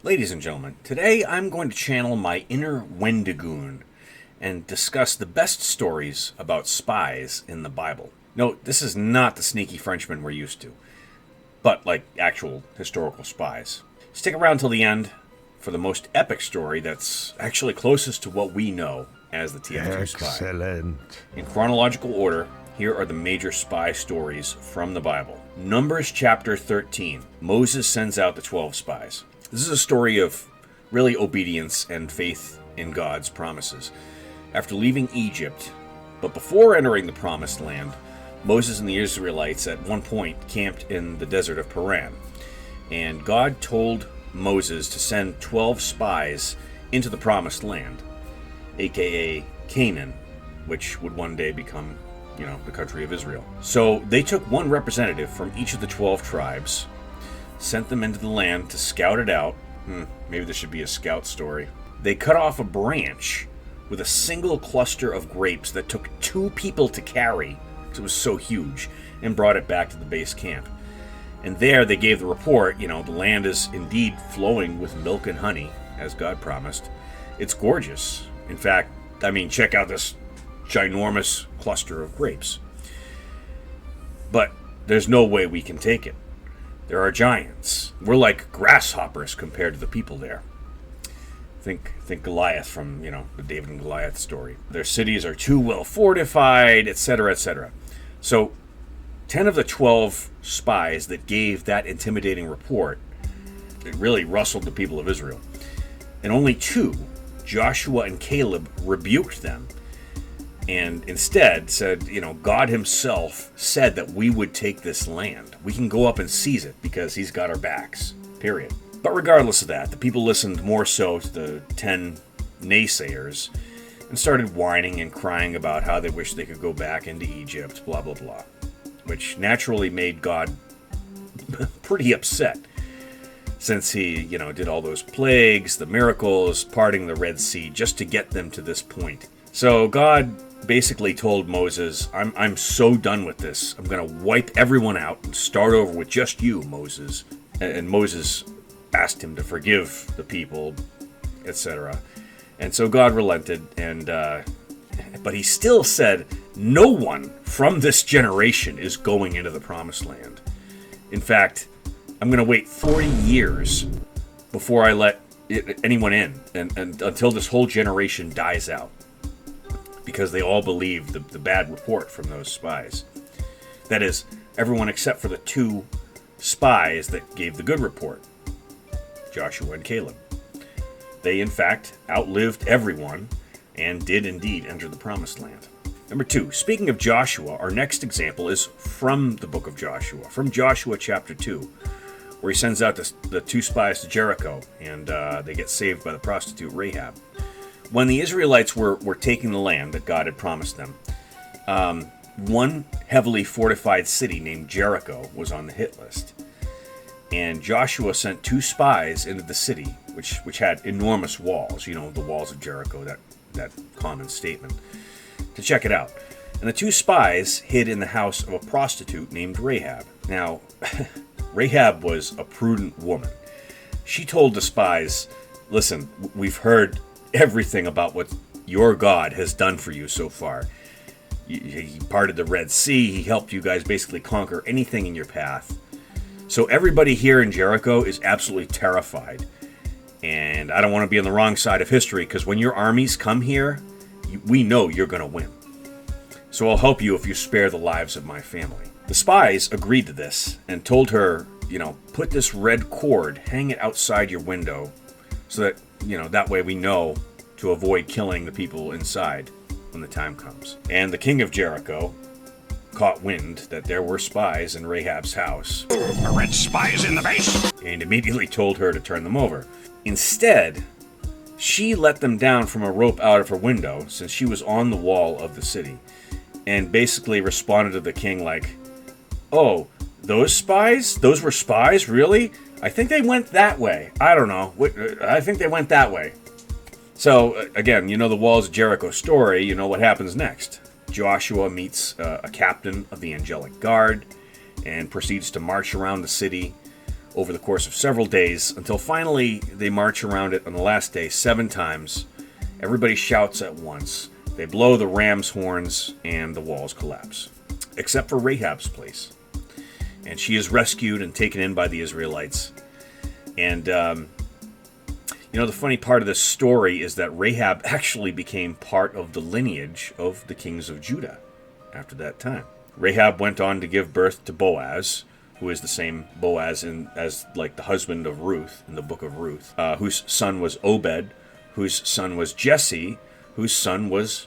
Ladies and gentlemen, today I'm going to channel my inner Wendigoon and discuss the best stories about spies in the Bible. Note, this is not the sneaky Frenchmen we're used to, but like actual historical spies. Stick around till the end for the most epic story that's actually closest to what we know as the TF2 spy. Excellent. In chronological order, here are the major spy stories from the Bible. Numbers chapter 13. Moses sends out the 12 spies. This is a story of really obedience and faith in God's promises. After leaving Egypt, but before entering the promised land, Moses and the Israelites at one point camped in the desert of Paran. And God told Moses to send 12 spies into the promised land, aka Canaan, which would one day become, the country of Israel. So they took one representative from each of the 12 tribes, sent them into the land to scout it out. Maybe this should be a scout story. They cut off a branch with a single cluster of grapes that took 2 people to carry, because it was so huge, and brought it back to the base camp. And there they gave the report, the land is indeed flowing with milk and honey, as God promised. It's gorgeous. In fact, check out this ginormous cluster of grapes. But there's no way we can take it. There are giants. We're like grasshoppers compared to the people there. Think Goliath from, the David and Goliath story. Their cities are too well fortified, etc., etc. So 10 of the 12 spies that gave that intimidating report, it really rustled the people of Israel. And only 2, Joshua and Caleb, rebuked them and instead said, God himself said that we would take this land. We can go up and seize it because he's got our backs, period. But regardless of that, the people listened more so to the 10 naysayers and started whining and crying about how they wish they could go back into Egypt, blah, blah, blah, which naturally made God pretty upset since he, did all those plagues, the miracles, parting the Red Sea just to get them to this point. So God basically told Moses, I'm so done with this. I'm going to wipe everyone out and start over with just you, Moses. And Moses asked him to forgive the people, etc. And so God relented, but he still said, no one from this generation is going into the promised land. In fact, I'm going to wait 40 years before I let anyone in, and until this whole generation dies out, because they all believed the bad report from those spies. That is, everyone except for the 2 spies that gave the good report, Joshua and Caleb. They, in fact, outlived everyone and did indeed enter the promised land. Number 2, speaking of Joshua, our next example is from the book of Joshua, from Joshua chapter 2, where he sends out the 2 spies to Jericho, and they get saved by the prostitute Rahab. When the Israelites were taking the land that God had promised them, one heavily fortified city named Jericho was on the hit list. And Joshua sent 2 spies into the city, which had enormous walls, the walls of Jericho, that common statement, to check it out. And the 2 spies hid in the house of a prostitute named Rahab. Now, Rahab was a prudent woman. She told the spies, listen, we've heard everything about what your God has done for you so far. He parted the Red Sea. He helped you guys basically conquer anything in your path. So everybody here in Jericho is absolutely terrified. And I don't want to be on the wrong side of history, because when your armies come here, we know you're going to win. So I'll help you if you spare the lives of my family. The spies agreed to this and told her, put this red cord, hang it outside your window so that, that way we know to avoid killing the people inside when the time comes. And the king of Jericho caught wind that there were spies in Rahab's house. A red spy is in the base! And immediately told her to turn them over. Instead, she let them down from a rope out of her window, since she was on the wall of the city, and basically responded to the king like, oh, those spies? Those were spies? Really? I think they went that way. I don't know. I think they went that way. So, again, the walls of Jericho story, you know what happens next. Joshua meets a captain of the angelic guard and proceeds to march around the city over the course of several days until finally they march around it on the last day 7 times. Everybody shouts at once. They blow the ram's horns and the walls collapse, except for Rahab's place. And she is rescued and taken in by the Israelites. And, the funny part of this story is that Rahab actually became part of the lineage of the kings of Judah after that time. Rahab went on to give birth to Boaz, who is the same Boaz as like the husband of Ruth in the book of Ruth, whose son was Obed, whose son was Jesse, whose son was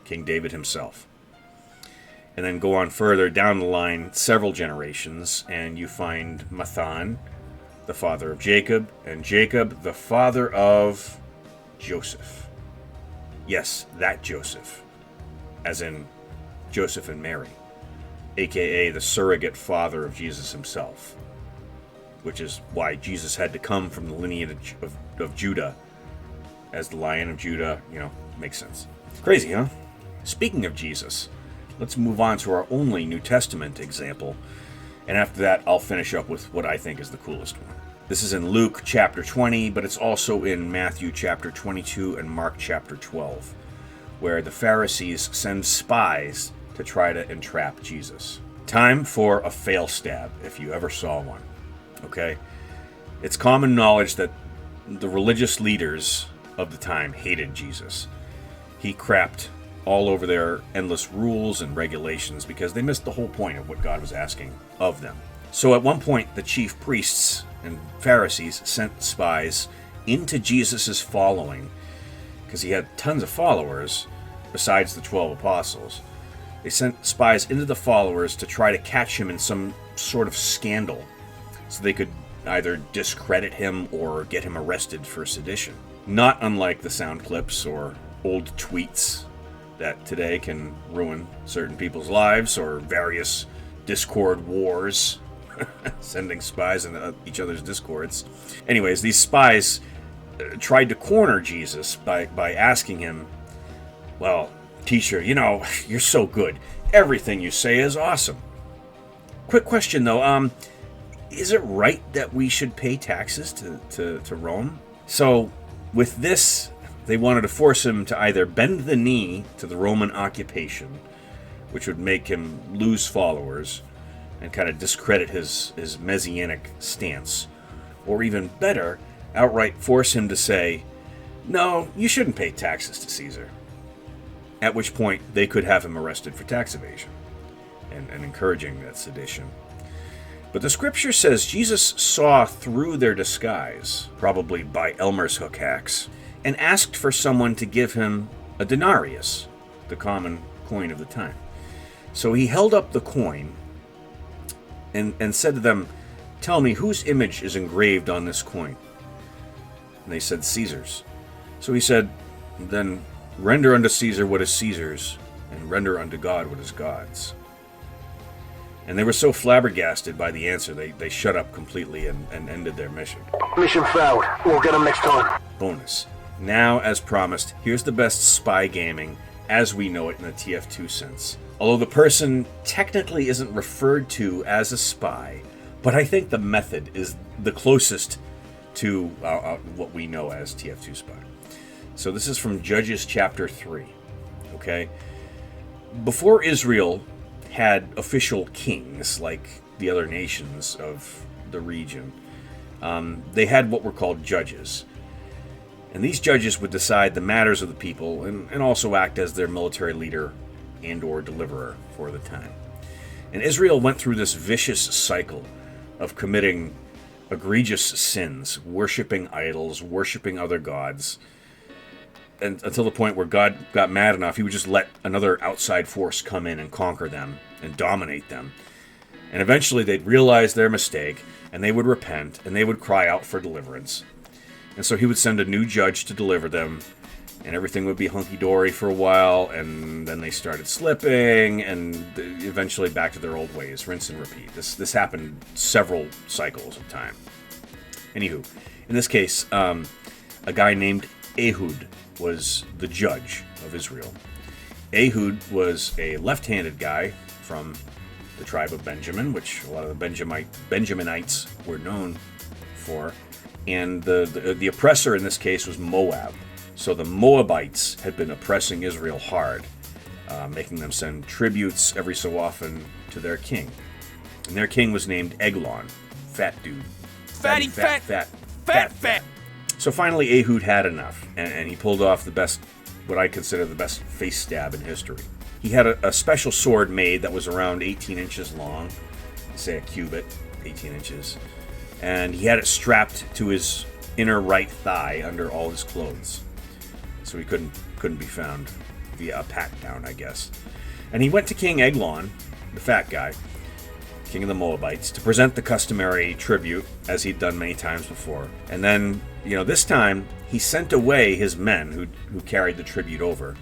King David himself. And then go on further down the line, several generations, and you find Mathan, the father of Jacob, and Jacob, the father of Joseph. Yes, that Joseph, as in Joseph and Mary, aka the surrogate father of Jesus himself, which is why Jesus had to come from the lineage of Judah as the Lion of Judah. Makes sense. Crazy, huh? Speaking of Jesus, let's move on to our only New Testament example, and after that I'll finish up with what I think is the coolest one. This is in Luke chapter 20, but it's also in Matthew chapter 22 and Mark chapter 12, where the Pharisees send spies to try to entrap Jesus. Time for a fail stab, if you ever saw one. Okay? It's common knowledge that the religious leaders of the time hated Jesus. He crapped all over their endless rules and regulations because they missed the whole point of what God was asking of them. So at one point, the chief priests and Pharisees sent spies into Jesus' following, because he had tons of followers besides the 12 apostles. They sent spies into the followers to try to catch him in some sort of scandal so they could either discredit him or get him arrested for sedition. Not unlike the sound clips or old tweets that today can ruin certain people's lives, or various Discord wars, sending spies into each other's discords. Anyways, these spies tried to corner Jesus by asking him, well, teacher, you're so good. Everything you say is awesome. Quick question, though. Is it right that we should pay taxes to Rome? So, with this, they wanted to force him to either bend the knee to the Roman occupation, which would make him lose followers and kind of discredit his messianic stance, or even better, outright force him to say, no, you shouldn't pay taxes to Caesar. At which point, they could have him arrested for tax evasion and encouraging that sedition. But the scripture says Jesus saw through their disguise, probably by Elmer's hook hacks, and asked for someone to give him a denarius, the common coin of the time. So he held up the coin and said to them, tell me, whose image is engraved on this coin? And they said, Caesar's. So he said, then render unto Caesar what is Caesar's, and render unto God what is God's. And they were so flabbergasted by the answer, they shut up completely and ended their mission. Mission failed. We'll get them next time. Bonus. Now, as promised, here's the best spy gaming as we know it in the TF2 sense. Although the person technically isn't referred to as a spy, but I think the method is the closest to what we know as TF2 spy. So this is from Judges chapter 3. Okay? Before Israel had official kings like the other nations of the region, they had what were called judges. And these judges would decide the matters of the people and also act as their military leader and or deliverer for the time. And Israel went through this vicious cycle of committing egregious sins, worshiping idols, worshiping other gods, and until the point where God got mad enough, he would just let another outside force come in and conquer them and dominate them. And eventually they'd realize their mistake, and they would repent, and they would cry out for deliverance. And so he would send a new judge to deliver them, and everything would be hunky-dory for a while, and then they started slipping, and eventually back to their old ways, rinse and repeat. This happened several cycles of time. Anywho, in this case, a guy named Ehud was the judge of Israel. Ehud was a left-handed guy from the tribe of Benjamin, which a lot of the Benjaminites were known for. And the oppressor in this case was Moab. So the Moabites had been oppressing Israel hard, making them send tributes every so often to their king. And their king was named Eglon. Fat dude. Fatty, fat. So finally Ehud had enough, and he pulled off what I consider the best face stab in history. He had a special sword made that was around 18 inches long, say a cubit, 18 inches. And he had it strapped to his inner right thigh under all his clothes. So he couldn't be found via a pat-down, I guess. And he went to King Eglon, the fat guy, king of the Moabites, to present the customary tribute, as he'd done many times before. And then, this time, he sent away his men who carried the tribute over,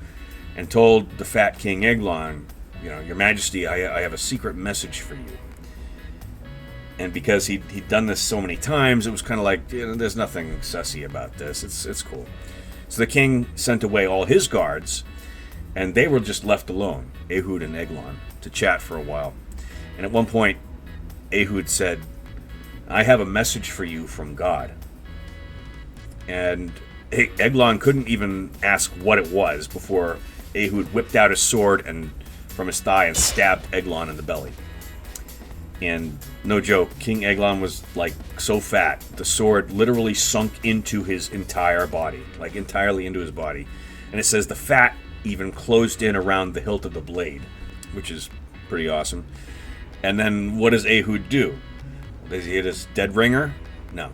and told the fat King Eglon, Your Majesty, I have a secret message for you. And because he'd done this so many times, it was kind of like, there's nothing sussy about this. It's cool. So the king sent away all his guards, and they were just left alone, Ehud and Eglon, to chat for a while. And at one point, Ehud said, I have a message for you from God. And Eglon couldn't even ask what it was before Ehud whipped out his sword from his thigh and stabbed Eglon in the belly. And no joke, King Eglon was so fat, the sword literally sunk into his entire body, entirely into his body. And it says the fat even closed in around the hilt of the blade, which is pretty awesome. And then what does Ehud do? Does he hit his dead ringer? No.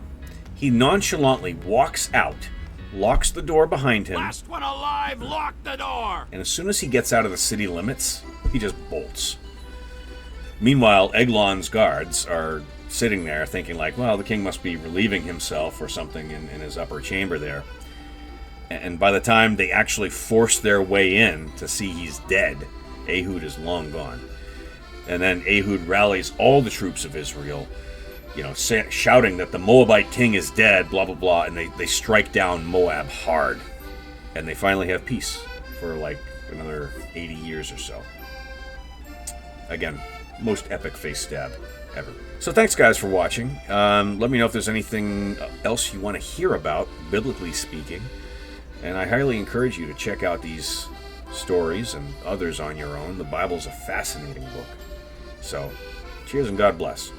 He nonchalantly walks out, locks the door behind him. Last one alive, lock the door! And as soon as he gets out of the city limits, he just bolts. Meanwhile, Eglon's guards are sitting there thinking the king must be relieving himself or something in his upper chamber there. And by the time they actually force their way in to see he's dead, Ehud is long gone. And then Ehud rallies all the troops of Israel, shouting that the Moabite king is dead, blah, blah, blah, and they strike down Moab hard. And they finally have peace for another 80 years or so. Again, most epic face stab ever. So thanks guys for watching. Let me know if there's anything else you want to hear about, biblically speaking. And I highly encourage you to check out these stories and others on your own. The Bible's a fascinating book. So, cheers and God bless.